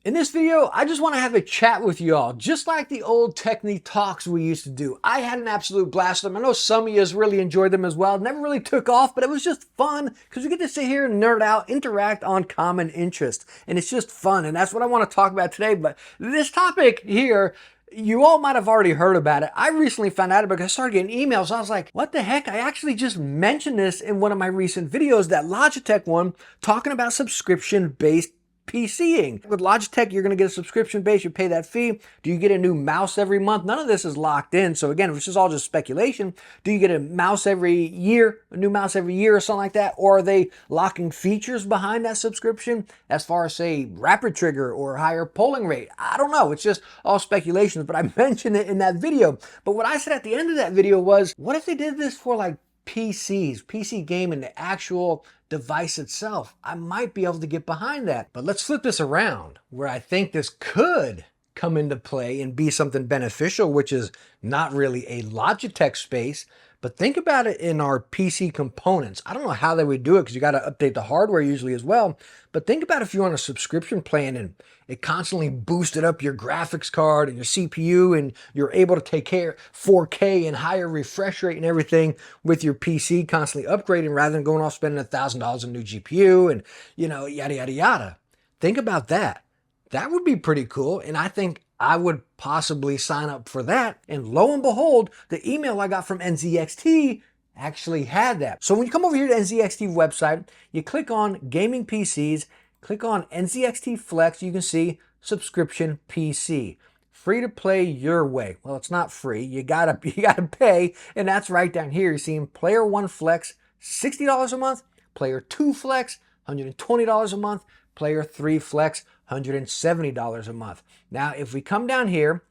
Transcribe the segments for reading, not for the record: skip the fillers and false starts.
In this video, I just want to have a chat with you all, just like the old Techne talks we used to do. I had an absolute blast with them. I know some of you really enjoyed them as well. Never really took off, but it was just fun because we get to sit here and nerd out, interact on common interest, and it's just fun, and that's what I want to talk about today. But this topic here, you all might have already heard about it. I recently found out about it because I started getting emails. I was like, what the heck? I actually just mentioned this in one of my recent videos, that Logitech one, talking about subscription-based PCing. With Logitech, you're going to get a subscription base, you pay that fee. Do you get a new mouse every month? None of this is locked in. So again, this is all just speculation. Do you get a mouse every year, a new mouse every year or something like that? Or are they locking features behind that subscription as far as, say, rapid trigger or higher polling rate? I don't know. It's just all speculations, but I mentioned it in that video. But what I said at the end of that video was, what if they did this for like PCs, PC gaming, the actual device itself? I might be able to get behind that. But let's flip this around, where I think this could come into play and be something beneficial, which is not really a Logitech space, but think about it in our PC components. I don't know how they would do it because you got to update the hardware usually as well. But think about if you're on a subscription plan and it constantly boosted up your graphics card and your CPU, and you're able to take care of 4K and higher refresh rate and everything with your PC constantly upgrading rather than going off spending $1,000 on a new GPU and, yada, yada, yada. Think about that. That would be pretty cool. And I think I would possibly sign up for that. And lo and behold, the email I got from NZXT actually had that. So when you come over here to NZXT website, you click on Gaming PCs, click on NZXT Flex, you can see subscription PC. Free to play your way. Well, it's not free. You gotta pay, and that's right down here. You're seeing Player 1 Flex, $60 a month, Player 2 Flex, $120 a month, Player 3 Flex, $170 a month. Now, if we come down here,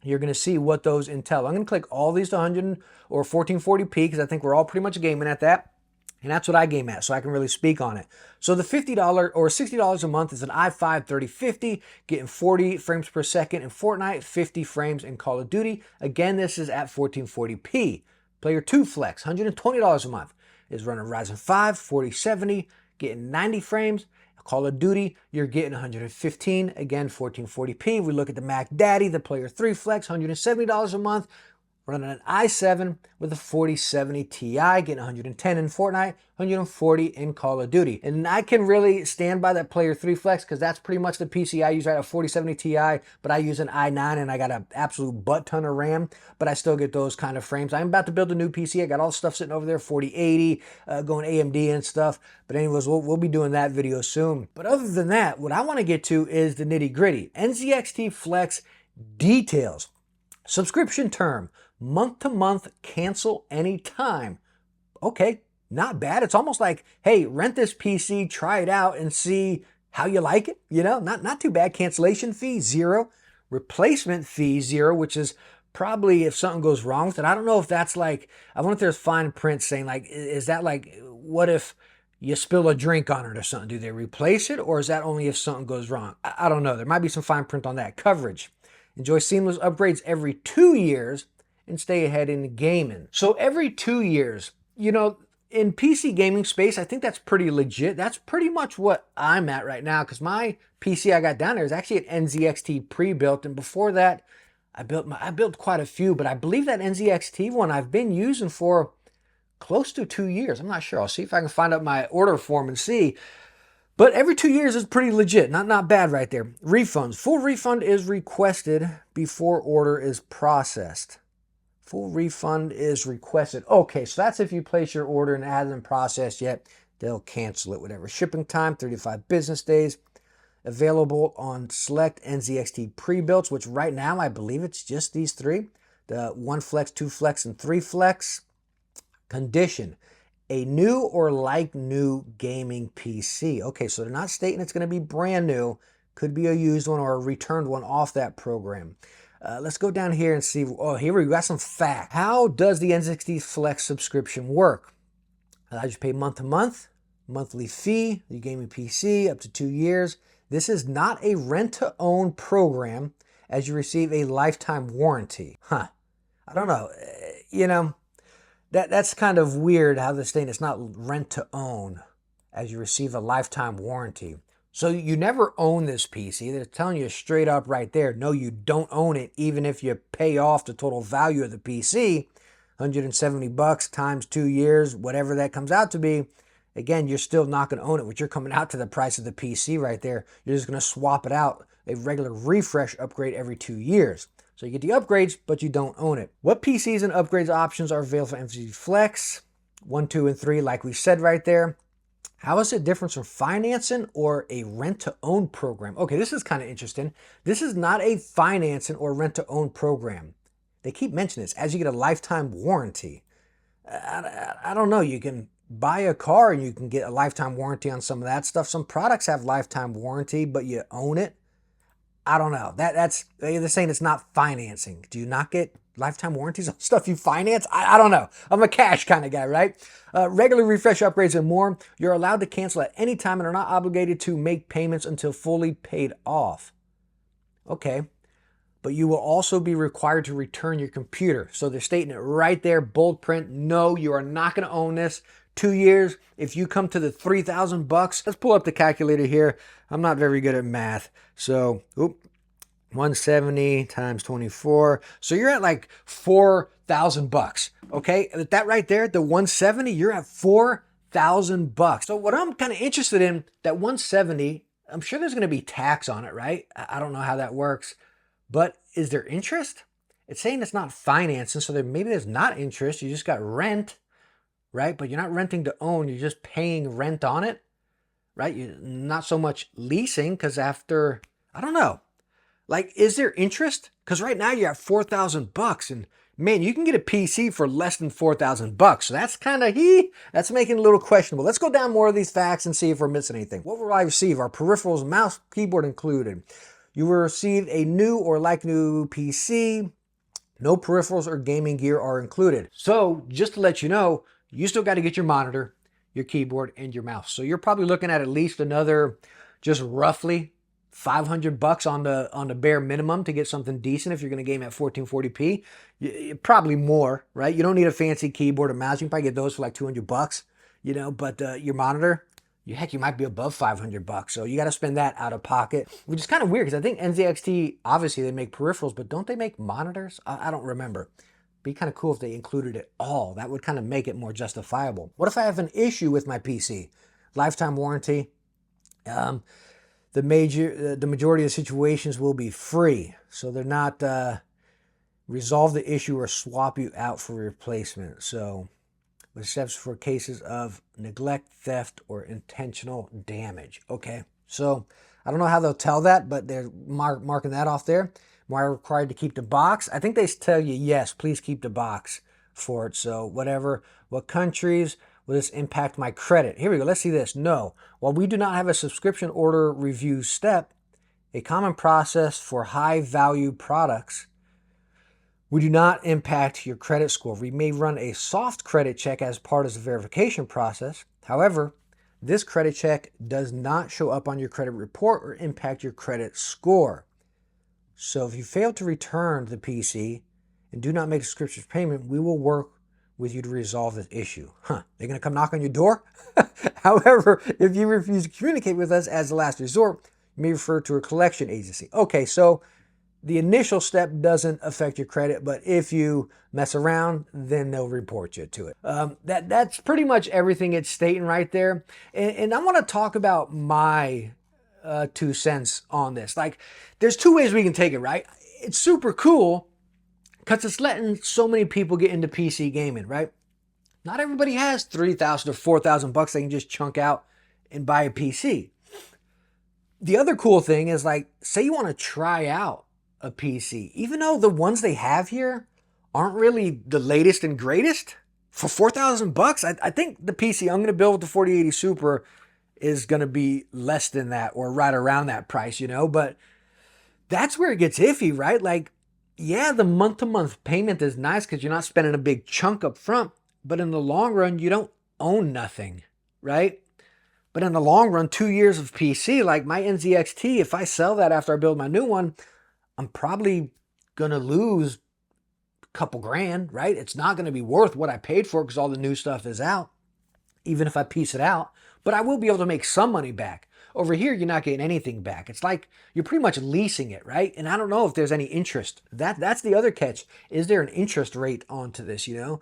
you're going to see what those entail. I'm going to click all these to 100 or 1440p because I think we're all pretty much gaming at that. And that's what I game at, so I can really speak on it. So the $50 or $60 a month is an i5 3050, getting 40 frames per second in Fortnite, 50 frames in Call of Duty. Again, this is at 1440p. Player 2 Flex, $120 a month, is running Ryzen 5 4070, getting 90 frames. Call of Duty, you're getting 115, again, 1440p. We look at the Mac Daddy, the Player 3 Flex, $170 a month, running an i7 with a 4070 Ti, getting 110 in Fortnite, 140 in Call of Duty. And I can really stand by that Player 3 Flex because that's pretty much the PC I use. I have a 4070 Ti, but I use an i9 and I got an absolute butt ton of RAM, but I still get those kind of frames. I'm about to build a new PC. I got all the stuff sitting over there, 4080, going AMD and stuff. But anyways, we'll be doing that video soon. But other than that, what I want to get to is the nitty gritty. NZXT Flex details. Subscription term, month to month, cancel anytime. Okay, not bad. It's almost like, hey, rent this PC, try it out and see how you like it. Not too bad. Cancellation fee, $0. Replacement fee, $0, which is probably if something goes wrong with it. I don't know if that's like, I wonder if there's fine print saying like, is that like, what if you spill a drink on it or something? Do they replace it, or is that only if something goes wrong? I don't know. There might be some fine print on that. Coverage. Enjoy seamless upgrades every 2 years and stay ahead in gaming. So every 2 years, in PC gaming space, I think that's pretty legit. That's pretty much what I'm at right now because my PC I got down there is actually an NZXT pre-built, and before that, I built quite a few, but I believe that NZXT one I've been using for close to 2 years. I'm not sure. I'll see if I can find out my order form and see. But every 2 years is pretty legit. Not bad right there. Refunds. Full refund is requested before order is processed. Full refund is requested. Okay, so that's if you place your order and it hasn't been processed yet. They'll cancel it, whatever. Shipping time, 35 business days. Available on select NZXT pre-builts, which right now I believe it's just these three. The 1 Flex, 2 Flex, and 3 Flex. Condition. A new or like new gaming PC. Okay, so they're not stating it's going to be brand new. Could be a used one or a returned one off that program. Let's go down here and see. Oh, here we got some facts. How does the NZXT Flex subscription work? I just pay month to month, monthly fee, the gaming PC up to 2 years. This is not a rent-to-own program as you receive a lifetime warranty. I don't know. That's kind of weird how they're saying it's not rent to own as you receive a lifetime warranty. So you never own this PC. They're telling you straight up right there, no, you don't own it, even if you pay off the total value of the PC, 170 bucks times 2 years, whatever that comes out to be. Again, you're still not going to own it, which you're coming out to the price of the PC right there. You're just going to swap it out, a regular refresh upgrade every 2 years. So you get the upgrades, but you don't own it. What PCs and upgrades options are available for NZXT Flex? 1, 2, and 3, like we said right there. How is it different from financing or a rent-to-own program? Okay, this is kind of interesting. This is not a financing or rent-to-own program. They keep mentioning this, as you get a lifetime warranty. I don't know, you can buy a car and you can get a lifetime warranty on some of that stuff. Some products have lifetime warranty, but you own it. I don't know. They're saying it's not financing. Do you not get lifetime warranties on stuff you finance? I don't know. I'm a cash kind of guy, right? Regular refresh upgrades and more. You're allowed to cancel at any time and are not obligated to make payments until fully paid off. Okay. But you will also be required to return your computer. So they're stating it right there, bold print. No, you are not going to own this. 2 years. If you come to the 3,000 bucks, let's pull up the calculator here. I'm not very good at math. So, 170 times 24. So you're at like 4,000 bucks. Okay. At that right there, the 170, you're at 4,000 bucks. So what I'm kind of interested in, that 170, I'm sure there's going to be tax on it, right? I don't know how that works, but is there interest? It's saying it's not financing. So maybe there's not interest. You just got rent. Right? But you're not renting to own, you're just paying rent on it, right? You're not so much leasing, because after, I don't know, like, is there interest? Because right now you're at 4,000 bucks, and man, you can get a PC for less than 4,000 bucks. So that's kind of, that's making it a little questionable. Let's go down more of these facts and see if we're missing anything. What will I receive? Our peripherals, mouse, keyboard included. You will receive a new or like new PC. No peripherals or gaming gear are included. So just to let you know, you still got to get your monitor, your keyboard, and your mouse. So you're probably looking at least another, just roughly 500 bucks on the bare minimum to get something decent if you're going to game at 1440p. Probably more, right? You don't need a fancy keyboard or mouse. You can probably get those for like 200 bucks, but your monitor, heck, you might be above 500 bucks. So you got to spend that out of pocket, which is kind of weird because I think NZXT, obviously they make peripherals, but don't they make monitors? I don't remember. Be kind of cool if they included it all. That would kind of make it more justifiable. What if I have an issue with my PC? Lifetime warranty. The majority of the situations will be free. So they're not resolve the issue or swap you out for replacement. So with steps for cases of neglect, theft, or intentional damage. Okay. So I don't know how they'll tell that, but they're marking that off there. Am I required to keep the box? I think they tell you, yes, please keep the box for it. So whatever. What countries will this impact my credit? Here we go. Let's see this. No. While we do not have a subscription order review step, a common process for high value products, we do not impact your credit score. We may run a soft credit check as part of the verification process. However, this credit check does not show up on your credit report or impact your credit score. So if you fail to return the PC and do not make a subscription payment, we will work with you to resolve this issue. They're going to come knock on your door? However, if you refuse to communicate with us as a last resort, you may refer to a collection agency. Okay, so the initial step doesn't affect your credit, but if you mess around, then they'll report you to it. That's pretty much everything it's stating right there. And I want to talk about my 2 cents on this. Like, there's 2 ways we can take it, right? It's super cool because it's letting so many people get into PC gaming, right? Not everybody has 3,000 or 4,000 bucks they can just chunk out and buy a PC. The other cool thing is, like, say you want to try out a PC, even though the ones they have here aren't really the latest and greatest, for 4,000 bucks, I think the PC I'm going to build with the 4080 Super is going to be less than that or right around that price, but that's where it gets iffy, right? Like, yeah, the month-to-month payment is nice because you're not spending a big chunk up front, but in the long run, you don't own nothing, right? But in the long run, 2 years of PC, like my NZXT, if I sell that after I build my new one, I'm probably going to lose a couple grand, right? It's not going to be worth what I paid for because all the new stuff is out, even if I piece it out. But I will be able to make some money back. Over here, you're not getting anything back. It's like you're pretty much leasing it, right? And I don't know if there's any interest. That's the other catch. Is there an interest rate onto this, you know?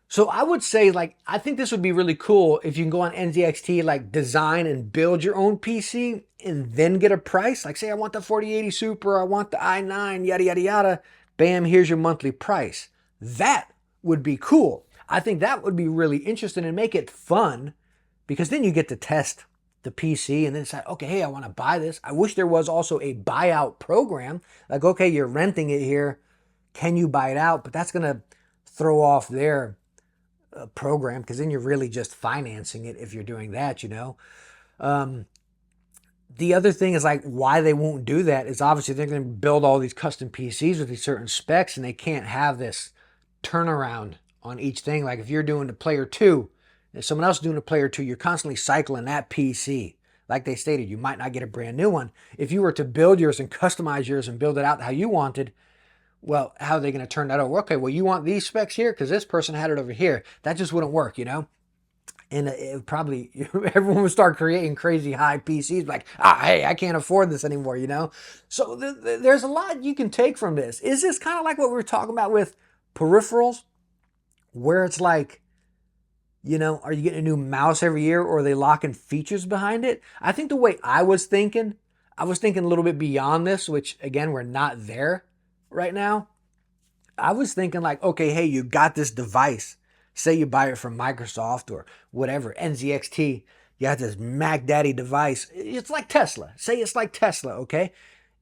So I would say, like, I think this would be really cool if you can go on NZXT, like design and build your own PC and then get a price. Like say I want the 4080 Super, I want the i9, yada, yada, yada. Bam, here's your monthly price. That would be cool. I think that would be really interesting and make it fun, because then you get to test the PC and then decide, okay, hey, I want to buy this. I wish there was also a buyout program. Like, okay, you're renting it here. Can you buy it out? But that's going to throw off their program, because then you're really just financing it if you're doing that, you know. The other thing is, like, why they won't do that is obviously they're going to build all these custom PCs with these certain specs, and they can't have this turnaround on each thing. Like if you're doing the player 2, if someone else is doing a player 2, you're constantly cycling that PC. Like they stated, you might not get a brand new one. If you were to build yours and customize yours and build it out how you wanted, well, how are they going to turn that over? Okay, well, you want these specs here because this person had it over here. That just wouldn't work, you know? And it probably, everyone would start creating crazy high PCs, like, hey, I can't afford this anymore, you know? So there's a lot you can take from this. Is this kind of like what we were talking about with peripherals, where it's like, you know, are you getting a new mouse every year, or are they locking features behind it? I think the way I was thinking a little bit beyond this, which again, we're not there right now. I was thinking like, okay, hey, you got this device. Say you buy it from Microsoft or whatever, NZXT, you got this Mac Daddy device. It's like Tesla. Say it's like Tesla, okay?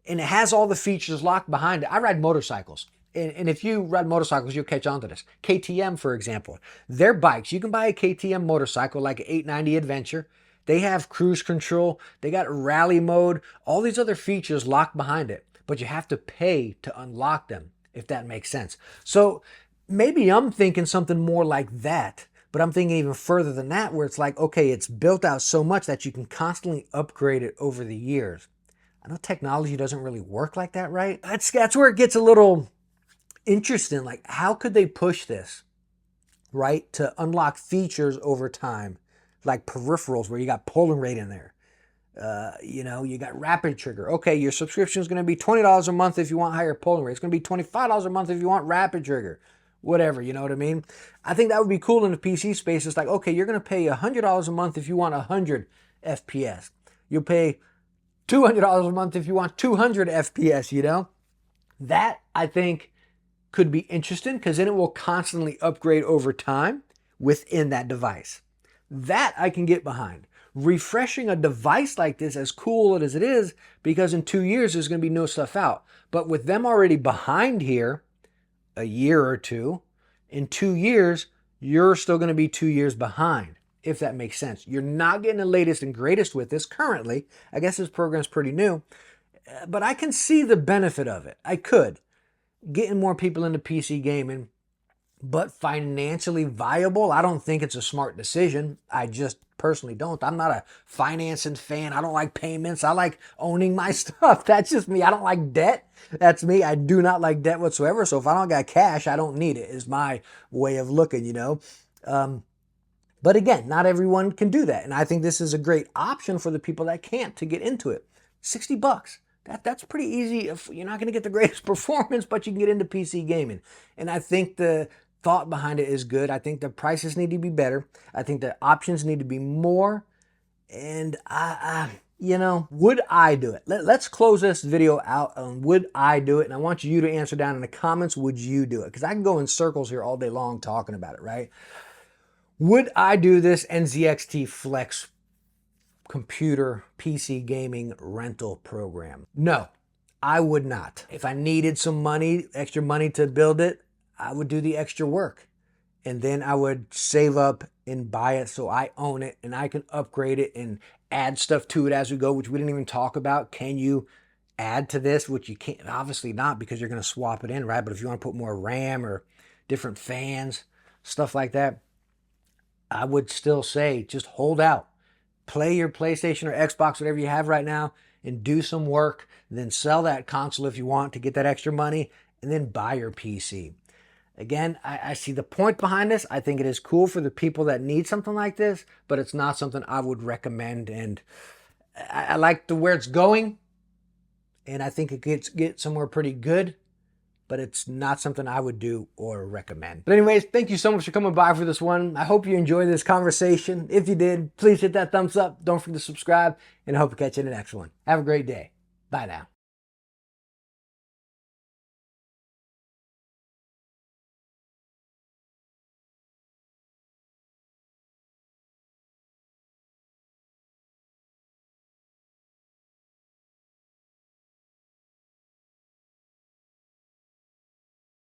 And it has all the features locked behind it. I ride motorcycles. And if you ride motorcycles, you'll catch on to this. KTM, for example, their bikes, you can buy a KTM motorcycle like an 890 Adventure. They have cruise control. They got rally mode, all these other features locked behind it. But you have to pay to unlock them, if that makes sense. So maybe I'm thinking something more like that, but I'm thinking even further than that, where it's like, okay, it's built out so much that you can constantly upgrade it over the years. I know technology doesn't really work like that, right? That's where it gets a little interesting. Like, how could they push this, right, to unlock features over time, like peripherals where you got polling rate in there. You know, you got rapid trigger. Okay, your subscription is going to be $20 a month if you want higher polling rate. It's going to be $25 a month if you want rapid trigger. Whatever, you know what I mean? I think that would be cool in the PC space. It's like, okay, you're going to pay $100 a month if you want 100 FPS. You'll pay $200 a month if you want 200 FPS, you know? That, I think, could be interesting, because then it will constantly upgrade over time within that device. That I can get behind. Refreshing a device like this, as cool as it is, because in 2 years there's going to be no stuff out. But with them already behind here, a year or two, in 2 years, you're still going to be 2 years behind, if that makes sense. You're not getting the latest and greatest with this currently. I guess this program's pretty new, but I can see the benefit of it. I could. Getting more people into PC gaming, but financially viable, I don't think it's a smart decision. I just personally don't. I'm not a financing fan. I don't like payments. I like owning my stuff. That's just me. I don't like debt. That's me. I do not like debt whatsoever. So if I don't got cash, I don't need it, is my way of looking, you know. But again, not everyone can do that. And I think this is a great option for the people that can't, to get into it. $60. That's pretty easy. If you're not going to get the greatest performance, but you can get into PC gaming. And I think the thought behind it is good. I think the prices need to be better. I think the options need to be more. And you know, would I do it? Let's close this video out on would I do it? And I want you to answer down in the comments, would you do it? Because I can go in circles here all day long talking about it, right? Would I do this NZXT Flex computer PC gaming rental program? No, I would not. If I needed some money, extra money to build it, I would do the extra work. And then I would save up and buy it so I own it and I can upgrade it and add stuff to it as we go, which we didn't even talk about. Can you add to this? Which you can't, obviously not, because you're going to swap it in, right? But if you want to put more RAM or different fans, stuff like that, I would still say just hold out. Play your PlayStation or Xbox, whatever you have right now, and do some work. Then sell that console if you want to get that extra money, and then buy your PC. Again, I see the point behind this. I think it is cool for the people that need something like this, but it's not something I would recommend. And I like the where it's going, and I think it get somewhere pretty good, but it's not something I would do or recommend. But anyways, thank you so much for coming by for this one. I hope you enjoyed this conversation. If you did, please hit that thumbs up. Don't forget to subscribe, and I hope to catch you in the next one. Have a great day. Bye now.